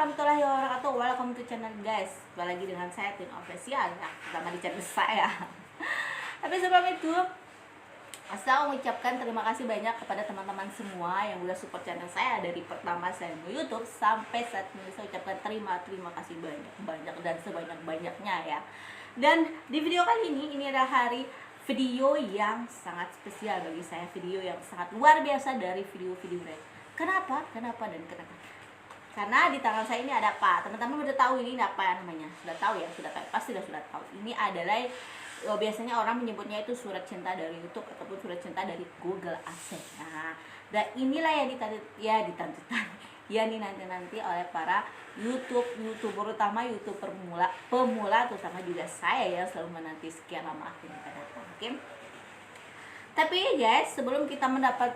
warahmatullahi wabarakatuh. Welcome to channel guys. Kembali lagi dengan saya Tin Official ya, pertama di channel saya. Tapi sebelum itu, saya mengucapkan terima kasih banyak kepada teman-teman semua yang udah support channel saya dari pertama saya di YouTube sampai saat ini. Saya ucapkan terima kasih banyak dan sebanyak-banyaknya ya. Dan di video kali ini adalah video yang sangat spesial bagi saya, video yang sangat luar biasa dari video-video lain. Kenapa dan kenapa? Karena di tangan saya ini ada apa? Teman-teman udah tahu ini apa ya namanya? Sudah tahu ya? Pasti sudah tahu. Ini adalah biasanya orang menyebutnya itu surat cinta dari YouTube ataupun surat cinta dari Google AdSense. Nah, dan inilah yang dinanti oleh para YouTuber, terutama YouTuber pemula, terutama juga saya ya, selalu menanti sekian lama akhirnya datang. Oke. Tapi guys, sebelum kita mendapat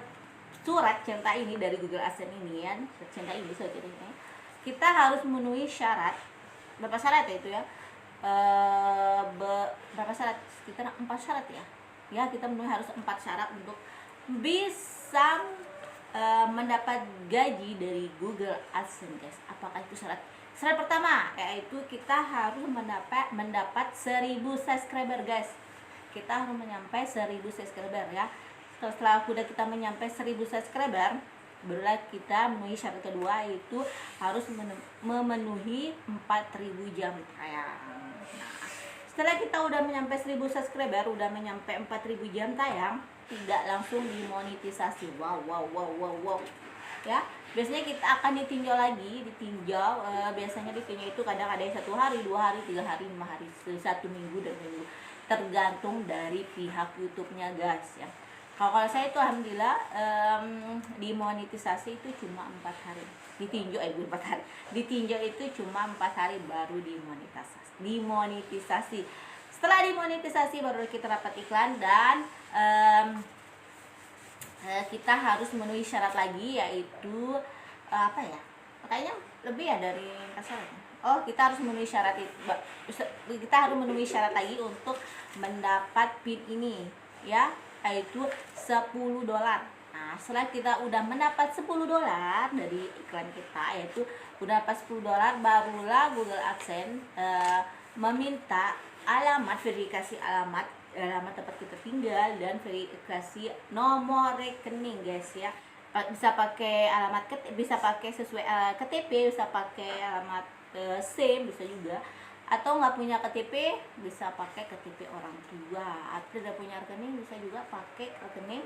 surat cinta ini dari Google AdSense ini ya, surat cinta ini, kita harus memenuhi syarat. Berapa syarat ya itu ya? Berapa syarat? Sekitar 4 syarat ya. Ya, kita memenuhi harus 4 syarat untuk bisa mendapat gaji dari Google AdSense guys. Apakah itu syarat? Syarat pertama yaitu kita harus mendapat 1000 subscriber guys. Kita harus menyampai 1000 subscriber ya. Setelah kita menyampai 1000 subscriber, barulah kita memenuhi syarat kedua, yaitu harus memenuhi 4000 jam tayang. Nah, setelah kita udah menyampai 1000 subscriber, udah menyampai 4000 jam tayang, tidak langsung dimonetisasi. Wow. Ya, biasanya kita akan ditinjau lagi, biasanya ditinjau itu kadang ada yang 1 hari, 2 hari, 3 hari, 5 hari, 1 minggu dan minggu, tergantung dari pihak YouTube-nya guys ya. Kalau saya itu alhamdulillah dimonetisasi itu cuma 4 hari. Ditinjau 4 hari. Ditinjau itu cuma 4 hari baru dimonetisasi. Setelah dimonetisasi baru kita dapat iklan dan kita harus memenuhi syarat lagi, yaitu apa ya? Kayaknya lebih ya dari syaratnya. Oh, kita harus memenuhi syarat itu. Kita harus memenuhi syarat lagi untuk mendapat PIN ini ya, yaitu $10. Nah, setelah kita udah mendapat $10 dari iklan kita, yaitu udah dapat $10, barulah Google AdSense meminta verifikasi alamat tempat kita tinggal dan verifikasi nomor rekening guys ya. Bisa pakai alamat bisa pakai sesuai KTP, bisa pakai alamat SIM, bisa juga. Atau nggak punya KTP, bisa pakai KTP orang tua. Atau tidak punya rekening, bisa juga pakai rekening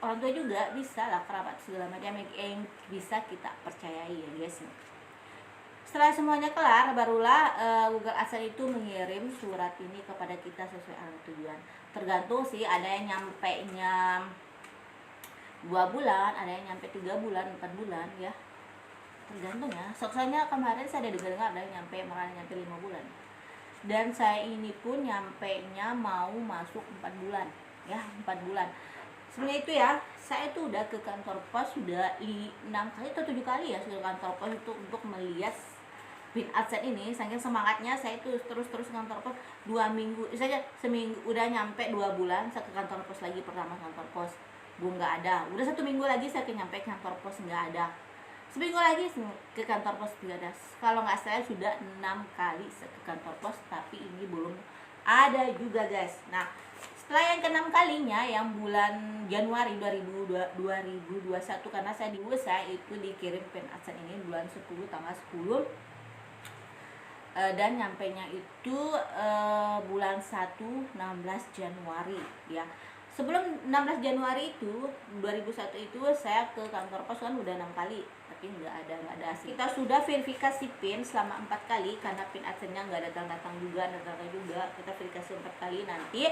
orang tua juga, bisa lah, kerabat segala macam yang bisa kita percayai ya guys. Setelah semuanya kelar, barulah Google AdSense itu mengirim surat ini kepada kita sesuai alamat tujuan. Tergantung sih, ada yang nyampe-nya 2 bulan, ada yang nyampe 3 bulan, 4 bulan ya. Tergantung ya. Soalnya kemarin saya ada dengar ada yang nyampe 5 bulan. Dan saya ini pun nyampe-nya mau masuk 4 bulan ya, 4 bulan. Sebenarnya itu ya, saya itu udah ke kantor pos sudah 6 kali atau 7 kali ya ke kantor pos itu untuk melihat PIN AdSense ini. Saking semangatnya saya itu terus kantor pos 2 minggu saja, seminggu udah nyampe 2 bulan saya ke kantor pos lagi. Pertama kantor pos nggak ada, udah 1 minggu lagi saya nyampe kantor pos nggak ada, seminggu lagi ke kantor pos tidak ada. Kalau nggak salah sudah 6 kali ke kantor pos, tapi ini belum ada juga guys. Nah, setelah yang ke-6 kalinya yang bulan Januari 2021, karena saya di USA itu dikirim PIN AdSense ini bulan 10 tanggal 10 dan nyampenya itu bulan 16 Januari ya. Sebelum 16 Januari itu 2001 itu saya ke kantor pos kan udah 6 kali, tapi nggak ada hasil. Kita sudah verifikasi PIN selama 4 kali karena PIN AdSense-nya nggak datang juga. Kita verifikasi 4 kali, nanti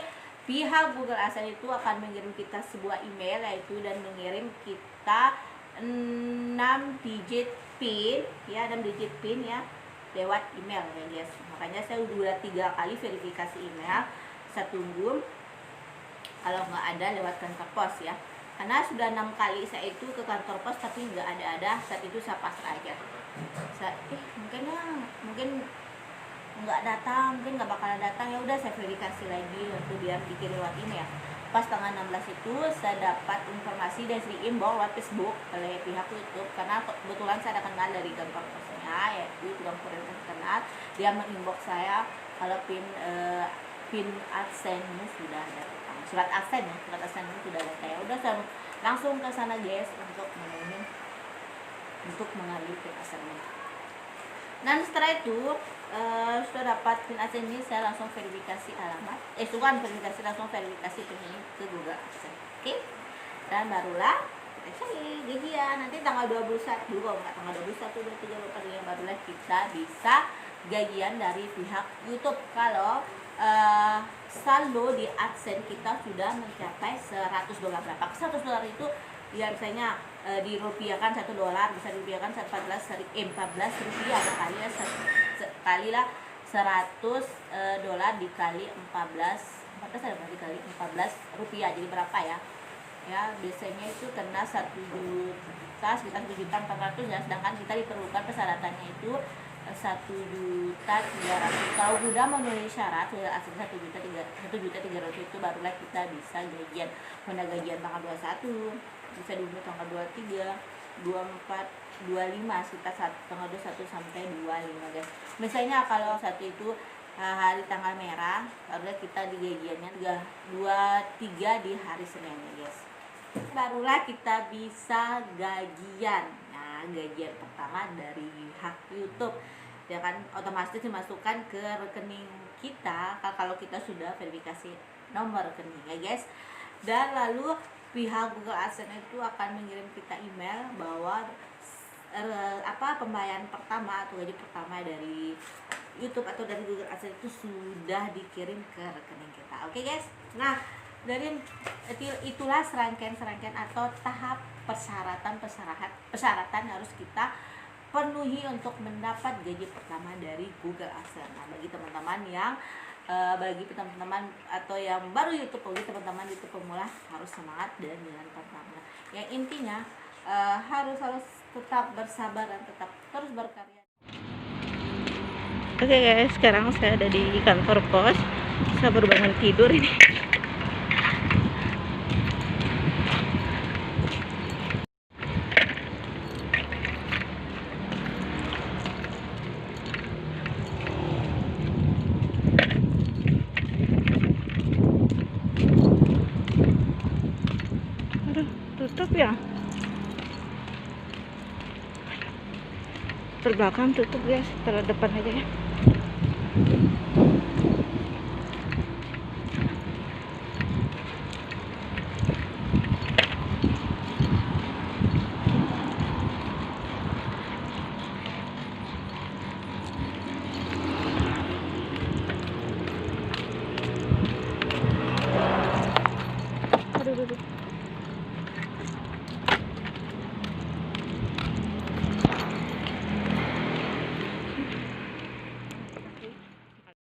pihak Google AdSense itu akan mengirim kita sebuah email, yaitu dan mengirim kita 6 digit PIN ya, 6 digit PIN ya lewat email ya guys. Makanya saya udah 3 kali verifikasi email. Saya tunggu kalau nggak ada lewat kantor pos ya, karena sudah 6 kali saya itu ke kantor pos tapi nggak ada. Saat itu saya pasrah aja. Mungkin nggak datang, mungkin nggak bakal datang, ya udah saya verifikasi lagi waktu dia dikirim lewat email. Pas tanggal 16 itu saya dapat informasi dari inbox lewat Facebook oleh pihak YouTube, karena kebetulan saya ada kenal dari kantor posnya ya, program prioritas internet, dia menginbox saya kalau pin AdSense sudah ada, surat AdSense sudah ada. Kayak udah langsung ke sana guys untuk mengambil pin AdSense. Dan setelah itu sudah dapat pin AdSense ini, saya langsung verifikasi alamat, langsung verifikasi pin ini ke Google AdSense. Oke. Dan barulah gajian nanti tanggal 21, kalau nggak tanggal 21, 23, 24, barulah kita bisa gajian dari pihak YouTube kalau saldo di AdSense kita sudah mencapai $100. Berapa? $100 itu ya misalnya dirupiahkan $1 bisa dirupiahkan 14 rupiah kali lah $100 dikali 14 dikali 14 rupiah, jadi berapa ya? Ya biasanya itu kena 1 juta, sekitar 1.400.000 ya, sedangkan kita diperlukan persyaratannya itu 1.300.000. Kalau udah memenuhi syarat asli 1.300.000 itu barulah kita bisa gajian. Mana gajian tanggal 21, bisa diumumkan tanggal 23, 24, 25, sekitar tanggal 21 sampai 25 guys. Misalnya kalau satu itu hari tanggal merah, barulah kita di gajiannya 23 di hari Senin ya guys. Barulah kita bisa gajian. Nah, gajian pertama dari hak YouTube ya kan, otomatis dimasukkan ke rekening kita kalau kita sudah verifikasi nomor rekening ya guys. Dan lalu pihak Google AdSense itu akan mengirim kita email bahwa pembayaran pertama atau gaji pertama dari YouTube atau dari Google AdSense itu sudah dikirim ke rekening kita. Oke guys. Nah, dari itulah serangkaian atau tahap persyaratan harus kita penuhi untuk mendapat gaji pertama dari Google AdSense. Nah, bagi teman-teman yang atau yang baru YouTube, bagi teman-teman YouTube pemula harus semangat dan dengan pertama. Yang intinya harus tetap bersabar dan tetap terus berkarya. Oke guys, sekarang saya ada di kantor pos. Saya baru bangun tidur ini. Tutup ya, terbelakang tutup guys, terdepan aja ya.